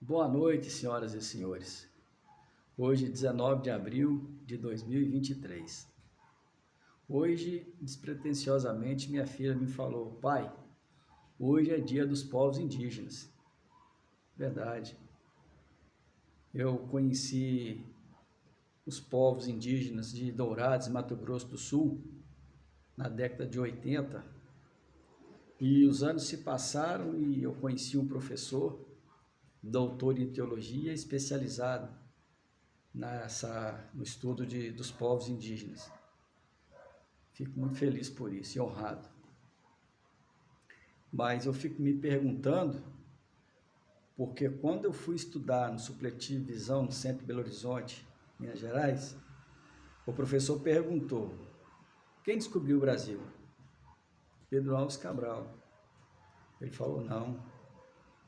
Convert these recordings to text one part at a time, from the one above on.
Boa noite, senhoras e senhores. Hoje, 19 de abril de 2023. Hoje, despretensiosamente, minha filha me falou: pai, hoje é dia dos povos indígenas. Verdade. Eu conheci os povos indígenas de Dourados, Mato Grosso do Sul, na década de 80, e os anos se passaram e eu conheci um professor, doutor em teologia, especializado no estudo dos povos indígenas. Fico muito feliz por isso e honrado. Mas eu fico me perguntando, porque quando eu fui estudar no supletivo Visão, no Centro de Belo Horizonte, Minas Gerais, o professor perguntou: quem descobriu o Brasil? Pedro Álvares Cabral. Ele falou: não.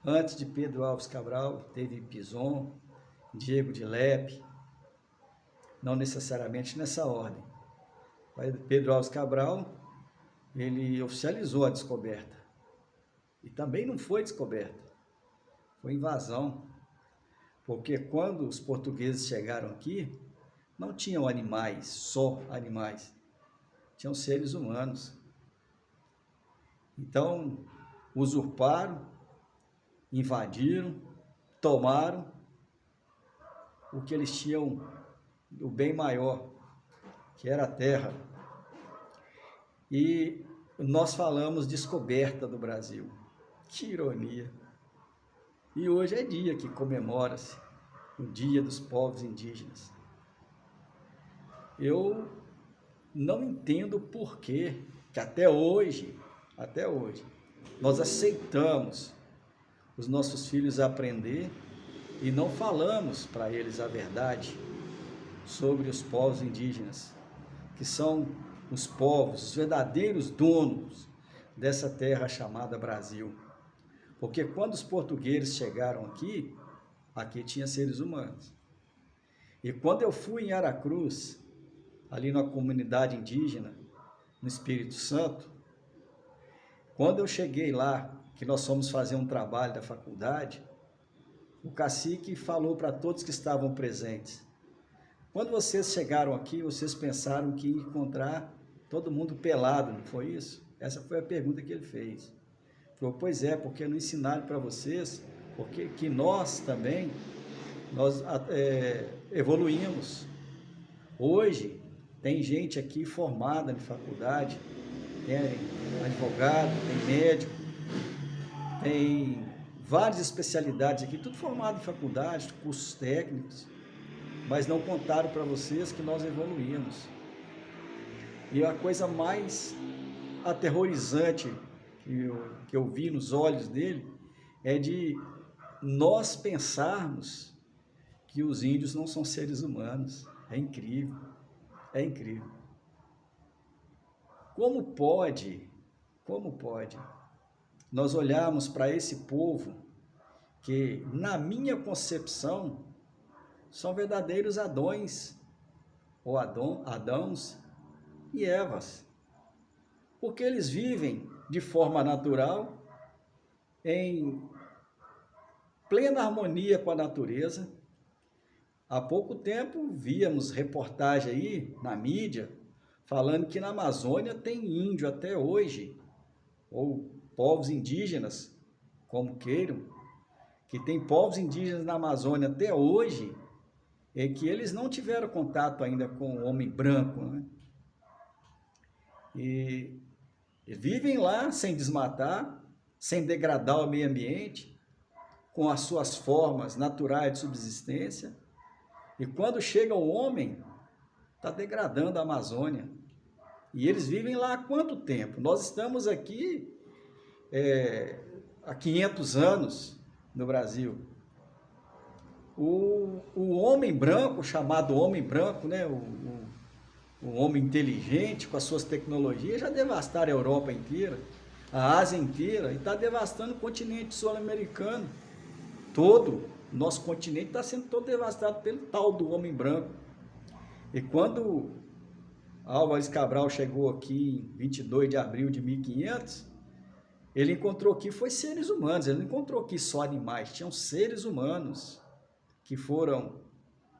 Antes de Pedro Álvares Cabral, teve Pison, Diego de Lepe, não necessariamente nessa ordem. Pedro Álvares Cabral, ele oficializou a descoberta. E também não foi descoberta, foi invasão. Porque quando os portugueses chegaram aqui, não tinham animais, só animais. Tinham seres humanos. Então, usurparam, invadiram, tomaram o que eles tinham, o bem maior, que era a terra. E nós falamos descoberta do Brasil. Que ironia! E hoje é dia que comemora-se o Dia dos Povos Indígenas. Eu não entendo por que até hoje, nós aceitamos os nossos filhos aprender e não falamos para eles a verdade sobre os povos indígenas, que são os povos, os verdadeiros donos dessa terra chamada Brasil. Porque quando os portugueses chegaram aqui, aqui tinha seres humanos. E quando eu fui em Aracruz, ali na comunidade indígena, no Espírito Santo, quando eu cheguei lá, que nós fomos fazer um trabalho da faculdade, o cacique falou para todos que estavam presentes: quando vocês chegaram aqui, vocês pensaram que ia encontrar todo mundo pelado, não foi isso? Essa foi a pergunta que ele fez. Ele falou: pois é, porque não ensinaram para vocês, porque que nós também, evoluímos. Hoje, tem gente aqui formada em faculdade, tem advogado, tem médico, tem várias especialidades aqui, tudo formado em faculdade, cursos técnicos, mas não contaram para vocês que nós evoluímos. E a coisa mais aterrorizante que eu vi nos olhos dele é de nós pensarmos que os índios não são seres humanos. É incrível, é incrível. Como pode nós olharmos para esse povo que, na minha concepção, são verdadeiros Adões, ou Adãos e Evas, porque eles vivem de forma natural, em plena harmonia com a natureza. Há pouco tempo víamos reportagem aí na mídia falando que na Amazônia tem índio até hoje, ou povos indígenas, como queiram, que tem povos indígenas na Amazônia até hoje, e que eles não tiveram contato ainda com o homem branco, né? E vivem lá sem desmatar, sem degradar o meio ambiente, com as suas formas naturais de subsistência. E quando chega o homem, está degradando a Amazônia. E eles vivem lá há quanto tempo? Nós estamos aqui há 500 anos no Brasil. O homem branco, chamado homem branco, né? O homem inteligente com as suas tecnologias, já devastaram a Europa inteira, a Ásia inteira, e está devastando o continente sul-americano todo. Nosso continente está sendo todo devastado pelo tal do homem branco. E quando Álvares Cabral chegou aqui em 22 de abril de 1500, Ele encontrou aqui foi seres humanos, ele não encontrou aqui só animais, tinham seres humanos que foram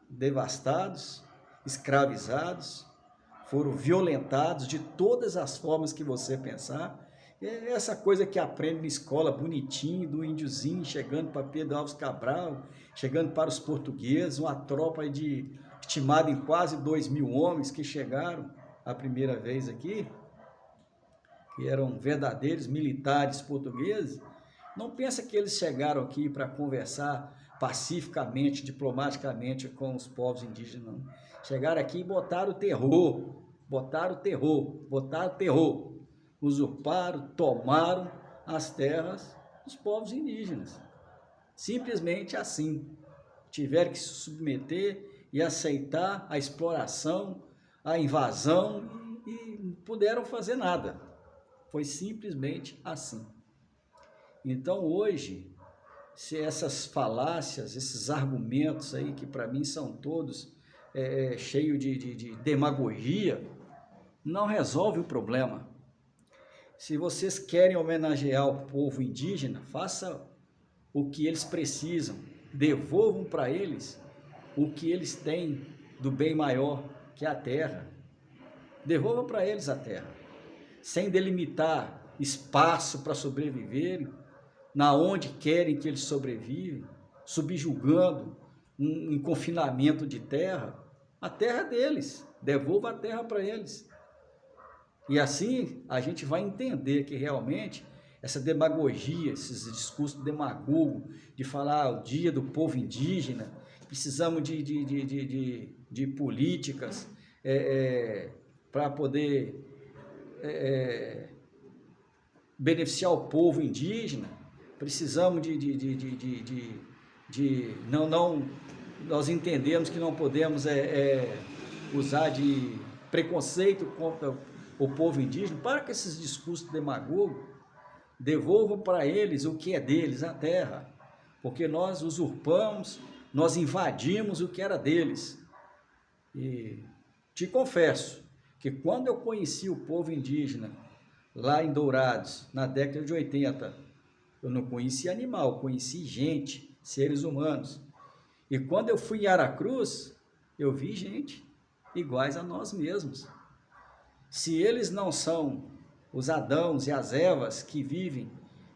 devastados, escravizados, foram violentados de todas as formas que você pensar. É essa coisa que aprende na escola, bonitinho, do índiozinho, chegando para Pedro Álvares Cabral, chegando para os portugueses, uma tropa estimada em quase 2.000 homens que chegaram a primeira vez aqui, que eram verdadeiros militares portugueses. Não pensa que eles chegaram aqui para conversar pacificamente, diplomaticamente com os povos indígenas, não. Chegaram aqui e botaram terror, usurparam, tomaram as terras dos povos indígenas. Simplesmente assim. Tiveram que se submeter e aceitar a exploração, a invasão e não puderam fazer nada. Foi simplesmente assim. Então hoje, se essas falácias, esses argumentos aí, que para mim são todos cheios de demagogia, não resolve o problema. Se vocês querem homenagear o povo indígena, faça o que eles precisam, devolvam para eles o que eles têm do bem maior, que é a terra. Devolvam para eles a terra, sem delimitar espaço para sobreviverem, na onde querem que eles sobrevivem, subjugando um confinamento de terra. A terra é deles, devolva a terra para eles. E assim a gente vai entender que realmente essa demagogia, esses discursos demagogos de falar o dia do povo indígena, precisamos de políticas para poder beneficiar o povo indígena, precisamos nós entendemos que não podemos usar de preconceito contra o povo indígena. Para com esses discursos demagogos, devolvam para eles o que é deles, a terra, porque nós usurpamos, nós invadimos o que era deles. E te confesso que quando eu conheci o povo indígena lá em Dourados, na década de 80, eu não conheci animal, conheci gente, seres humanos. E quando eu fui em Aracruz, eu vi gente iguais a nós mesmos. Se eles não são os Adãos e as Evas que vivem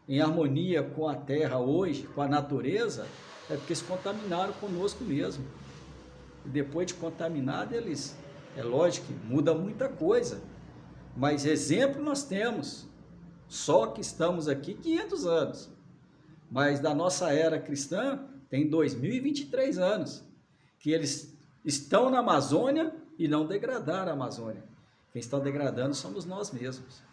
em harmonia com a terra hoje, com a natureza, é porque se contaminaram conosco mesmo. E depois de contaminado, eles, é lógico que muda muita coisa, mas exemplo nós temos, só que estamos aqui 500 anos, mas da nossa era cristã tem 2023 anos, que eles estão na Amazônia e não degradaram a Amazônia. Quem está degradando somos nós mesmos.